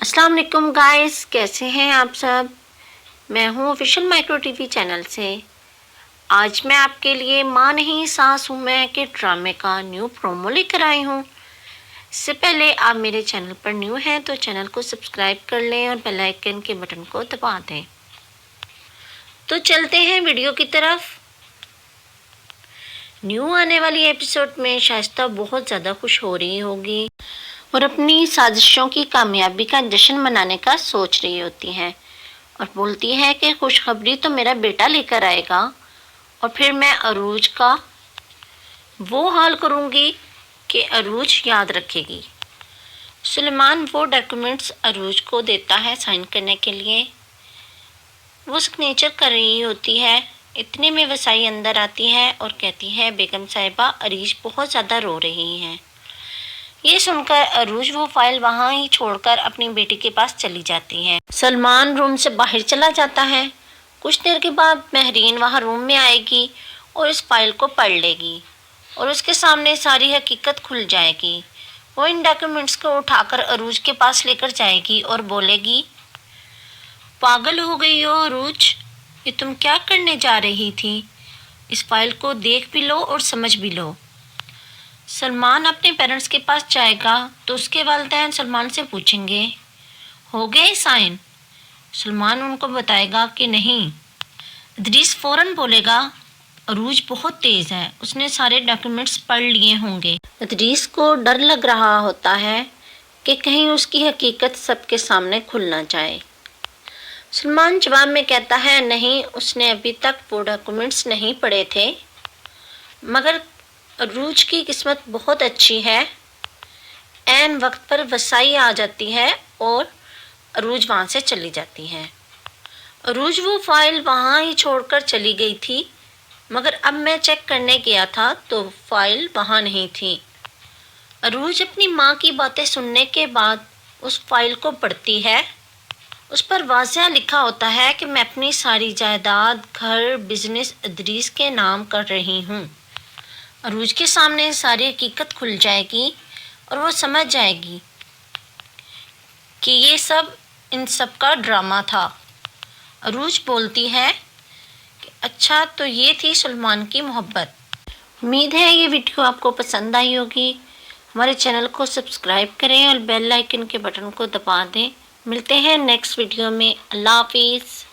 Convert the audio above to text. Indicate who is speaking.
Speaker 1: अस्सलाम वालेकुम गाइस, कैसे हैं आप सब। मैं हूँ ऑफिशियल माइक्रो टीवी चैनल से। आज मैं आपके लिए माँ नहीं सास हूँ मैं के ड्रामे का न्यू प्रोमो लेकर आई हूँ। इससे पहले आप मेरे चैनल पर न्यू हैं तो चैनल को सब्सक्राइब कर लें और बेल आइकन के बटन को दबा दें। तो चलते हैं वीडियो की तरफ। न्यू आने वाली एपिसोड में शाइस्ता बहुत ज़्यादा खुश हो रही होगी और अपनी साजिशों की कामयाबी का जश्न मनाने का सोच रही होती हैं और बोलती है कि खुशखबरी तो मेरा बेटा लेकर आएगा और फिर मैं अरूज का वो हाल करूँगी कि अरूज याद रखेगी। सुलेमान वो डॉक्यूमेंट्स अरूज को देता है साइन करने के लिए। वो सिग्नेचर कर रही होती है। इतने में वसाई अंदर आती है और कहती है, बेगम साहिबा अरीश बहुत ज़्यादा रो रही हैं। ये सुनकर अरूज वो फाइल वहाँ ही छोड़कर अपनी बेटी के पास चली जाती है। सलमान रूम से बाहर चला जाता है। कुछ देर के बाद महरीन वहाँ रूम में आएगी और इस फाइल को पढ़ लेगी और उसके सामने सारी हकीकत खुल जाएगी। वो इन डॉक्यूमेंट्स को उठाकर अरूज के पास लेकर जाएगी और बोलेगी, पागल हो गई हो अरूज, ये तुम क्या करने जा रही थी। इस फाइल को देख भी लो और समझ भी लो। सलमान अपने पेरेंट्स के पास जाएगा तो उसके वालिदैन सलमान से पूछेंगे, हो गए साइन। सलमान उनको बताएगा कि नहीं। इदरीस फ़ौरन बोलेगा, अरूज बहुत तेज़ है, उसने सारे डॉक्यूमेंट्स पढ़ लिए होंगे। इदरीस को डर लग रहा होता है कि कहीं उसकी हकीकत सबके सामने खुल ना जाए। सलमान जवाब में कहता है, नहीं, उसने अभी तक वो डॉक्यूमेंट्स नहीं पढ़े थे, मगर अरूज की किस्मत बहुत अच्छी है। ऐन वक्त पर वसाई आ जाती है और अरूज वहाँ से चली जाती है। अरूज वो फाइल वहाँ ही छोड़कर चली गई थी, मगर अब मैं चेक करने गया था तो फाइल वहाँ नहीं थी। अरूज अपनी माँ की बातें सुनने के बाद उस फाइल को पढ़ती है। उस पर वाज़ह लिखा होता है कि मैं अपनी सारी जायदाद, घर, बिजनेस इदरीस के नाम कर रही हूँ। अरूज के सामने सारी हकीकत खुल जाएगी और वो समझ जाएगी कि ये सब इन सब का ड्रामा था। अरूज बोलती है कि अच्छा, तो ये थी सलमान की मोहब्बत। उम्मीद है ये वीडियो आपको पसंद आई होगी। हमारे चैनल को सब्सक्राइब करें और बेल आइकन के बटन को दबा दें। मिलते हैं नेक्स्ट वीडियो में। अल्लाह हाफिज़।